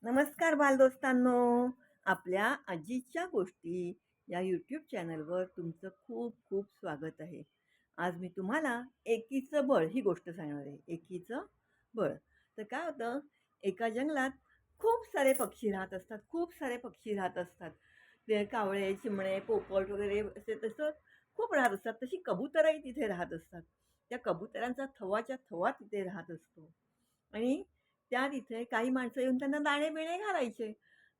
नमस्कार बालदोस्तांनो. आपल्या आजीच्या गोष्टी या यूट्यूब चॅनलवर तुमचं खूप खूप स्वागत आहे. आज मी तुम्हाला एकीचं बळ ही गोष्ट सांगणार आहे. एकीचं बळ. तर काय होतं, एका जंगलात खूप सारे पक्षी राहत असतात. खूप सारे पक्षी राहत असतात. ते कावळे, चिमणे, पोपट वगैरे असे तसं खूप राहत असतात. तशी कबुतरही तिथे राहत असतात. त्या कबुतरांचा थवाच्या थवा तिथे राहत असतो. आणि त्या तिथे काही माणसं येऊन त्यांना दाणे-बिणे घालायचे.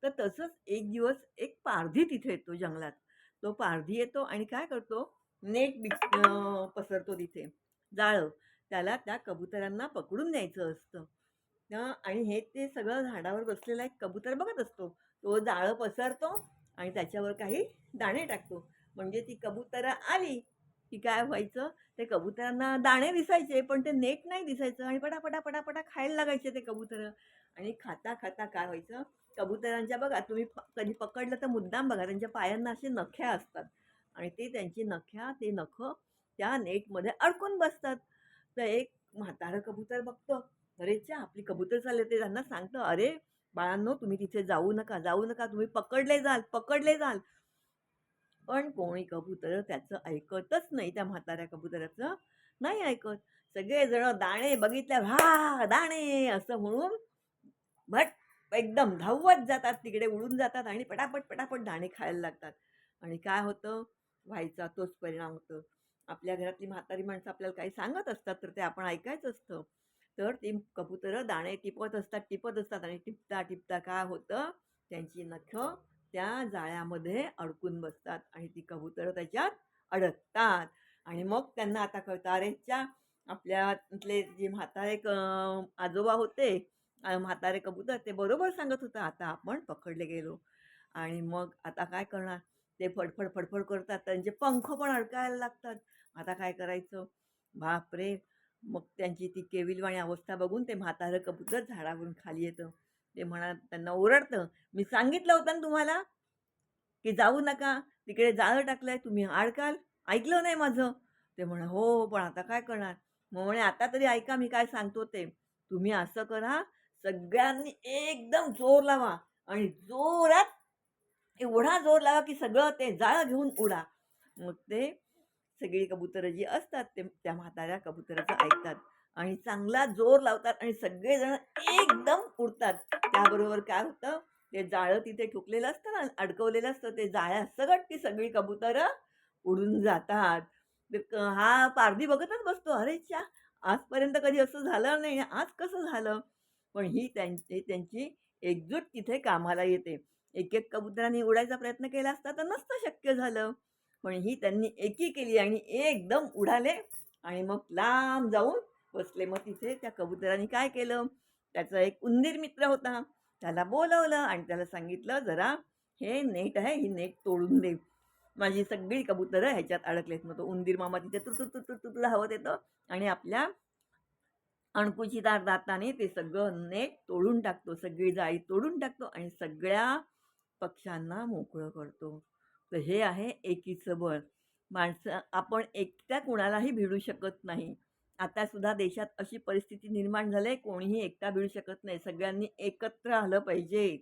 तर तसंच एक दिवस एक पारधी तिथे येतो जंगलात. तो पारधी येतो आणि काय करतो, पसरतो तिथे, जाळं. त्याला त्या कबुतरांना पकडून न्यायचं असतं. आणि हे ते सगळं झाडावर बसलेला एक कबूतर बघत असतो. तो जाळं पसरतो आणि त्याच्यावर काही दाणे टाकतो. म्हणजे ती कबुतरं आली, की काय व्हायचं, ते कबुतरांना दाणे दिसायचे, पण ते नेट नाही दिसायचं आणि पटापटा, पटापटा खायला लागायचे ते कबुतरं. आणि खाता, खाता काय व्हायचं, कबुतरांच्या बघा तुम्ही कधी पकडलं तर मुद्दाम बघा, त्यांच्या पायांना असे नख्या असतात आणि ते त्यांची ते नखं त्या नेटमध्ये अडकून बसतात. तर एक म्हातारं कबूतर बघतं, अरे च्या आपली कबूतर चालले. ते त्यांना सांगतं, "अरे बाळांनो, तुम्ही तिथे जाऊ नका, जाऊ नका. तुम्ही पकडले जाल, पकडले जाल." पण कोणी कबूतर त्याचं ऐकतच नाही. त्या म्हाताऱ्या कबुतराचं नाही ऐकत. सगळेजण दाणे बघितल्यावर "हां, दाणे!" असं म्हणून भट एकदम धावत जातात, तिकडे उडून जातात आणि पटापट, पटापट दाणे खायला लागतात. आणि काय होतं, व्हायचा तोच परिणाम होतो. आपल्या घरातली म्हातारी माणसं आपल्याला काही सांगत असतात, तर ते आपण ऐकायचं असतं. तर ती कबुतरं दाणे टिपत असतात, टिपत असतात आणि टिपता, टिपता काय होतं, त्यांची नखं त्या जाळ्यामध्ये अडकून बसतात आणि ती कबुतरं त्याच्यात अडकतात. आणि मग त्यांना आता कळतं, अरे च्या! आपल्यातले जे म्हातारे आजोबा होते, म्हातारे कबूतर ते बरोबर सांगत होतं, आता आपण पकडले गेलो. आणि मग आता काय करणार? ते फडफड, फडफड करतात. त्यांचे पंख पण अडकायला लागतात. आता काय करायचं? बापरे! मग त्यांची ती केविलवाणी अवस्था बघून ते म्हातारं कबूतर झाडावरून खाली येतं. ते त्यांना ओरडतं, "मी सांगितलं होतं ना तुम्हाला, की जाऊ नका. तिकडे जाळं टाकलंय. तुम्ही अडकाल. ऐकलं नाही माझं." ते म्हणे, "हो, पण आता काय करणार?" मग म्हणे, "आता तरी ऐका मी काय सांगतो ते. तुम्ही असं करा, सगळ्यांनी एकदम जोर लावा आणि जोरात एवढा जोर लावा, की सगळं ते जाळं घेऊन उडा." मग ते सगळी कबुतरं जी असतात, ते त्या म्हाताऱ्या कबुतराचं ऐकतात आणि चांगला जोर लावतात आणि सगळेजण एकदम उडतात. त्याबरोबर काय होतं, ते जाळं तिथे ठोकलेलं असतं ना, अडकवलेलं असतं, ते जाळ्यासकट ती सगळी कबुतरं उडून जातात. हा पारधी बघतच बसतो, "अरे च्या! आजपर्यंत कधी असं झालं नाही, आज कसं झालं?" पण ही त्यांची एकजूट तिथे कामाला येते. एक-एक कबुतरांनी उडायचा प्रयत्न केला असता तर नसतं शक्य झालं. पण ही त्यांनी एकी केली आणि एकदम उडाले आणि मग लांब जाऊन बसले. मग तिथे त्या कबुतरांनी काय केलं, त्याचा एक उंदीर मित्र होता. त्याला बोलावलं आणि त्याला सांगितलं, "जरा हे नेट आहे, ही नेट तोडून दे. माझी सगळी कबुतरं ह्याच्यात अडकलेत." मग तो उंदीर मामा तिथे तुरतुर धावत येतो आणि आपल्या अणकुचीदार दाताने ते सगळं नेट तोडून टाकतो. सगळी जाळी तोडून टाकतो आणि सगळ्या पक्ष्यांना मोकळं करतो. तर हे आहे एकीचं बळ. माणसं आपण एकट्या कुणालाही भिडू शकत नाही. आता सुद्धा देशात अशी परिस्थिती निर्माण झाली आहे, कोणीही एकटा भिडू शकत नाही. सगळ्यांनी एकत्र आलं पाहिजे.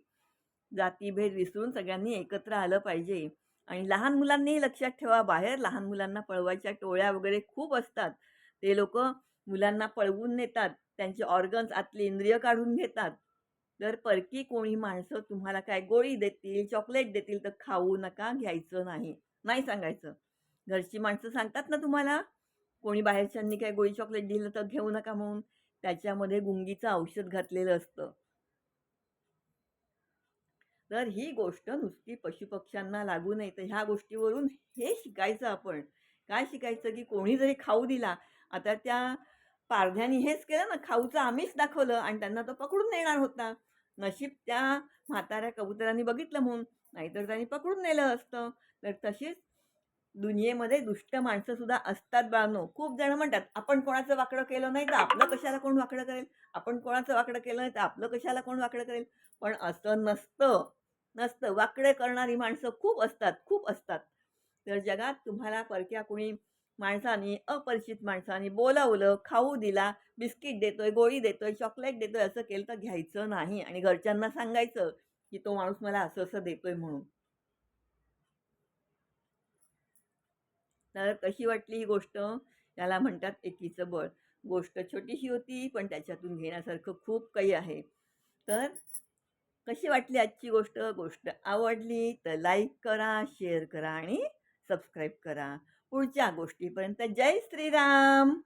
जातीभेद विसरून सगळ्यांनी एकत्र आलं पाहिजे. आणि लहान मुलांनीही लक्षात ठेवा, बाहेर लहान मुलांना पळवायच्या टोळ्या वगैरे खूप असतात. ते लोकं मुलांना पळवून नेतात. त्यांचे ऑर्गन्स, आतली इंद्रिय काढून घेतात. तर परकी कोणी माणसं तुम्हाला काय गोळी देतील, चॉकलेट देतील, तर खाऊ नका, घ्यायचं नाही. नाही सांगायचं. घरची माणसं सांगतात ना तुम्हाला, कोणी बाहेरच्यांनी काही गोळी चॉकलेट दिलं तर घेऊ नका म्हणून. त्याच्यामध्ये गुंगीचं औषध घातलेलं असतं. तर ही गोष्ट नुसती पशुपक्ष्यांना लागू नये. तर ह्या गोष्टीवरून हे शिकायचं आपण. काय शिकायचं, की कोणी जरी खाऊ दिला, आता त्या पारध्यानी हेच केलं ना, खाऊचं आमिष दाखवलं आणि त्यांना तो पकडून नेणार होता. नशीब त्या म्हाताऱ्या कबुतरांनी बघितलं म्हणून, नाहीतर त्यांनी पकडून नेलं असतं. तर तशीच दुनियेमध्ये दुष्ट माणसं सुद्धा असतात बाळांनो. खूप जण म्हणतात, आपण कोणाचं वाकडं केलं नाही तर आपलं कशाला कोण वाकडं करेल? आपण कोणाचं वाकडं केलं नाही तर आपलं कशाला कोण वाकडं करेल? पण असं नसतं. नसतं. वाकडे करणारी माणसं खूप असतात, खूप असतात. तर जगात तुम्हाला परक्या कोणी माणसाने, अपरिचित माणसाने बोलावलं, खाऊ दिला, बिस्किट देतोय, गोळी देतोय, चॉकलेट देतोय असं केलं तर घ्यायचं नाही आणि घरच्यांना सांगायचं, की तो माणूस मला असं-असं देतोय म्हणून. तर कशी वाटली ही गोष्ट? याला म्हणतात एकीचं बळ. गोष्ट छोटीशी होती, पण त्याच्यातून घेण्यासारखं खूप काही आहे. तर कशी वाटली आजची गोष्ट? गोष्ट आवडली तर लाईक करा, शेअर करा आणि सबस्क्राईब करा. पुढच्या गोष्टीपर्यंत जय श्रीराम.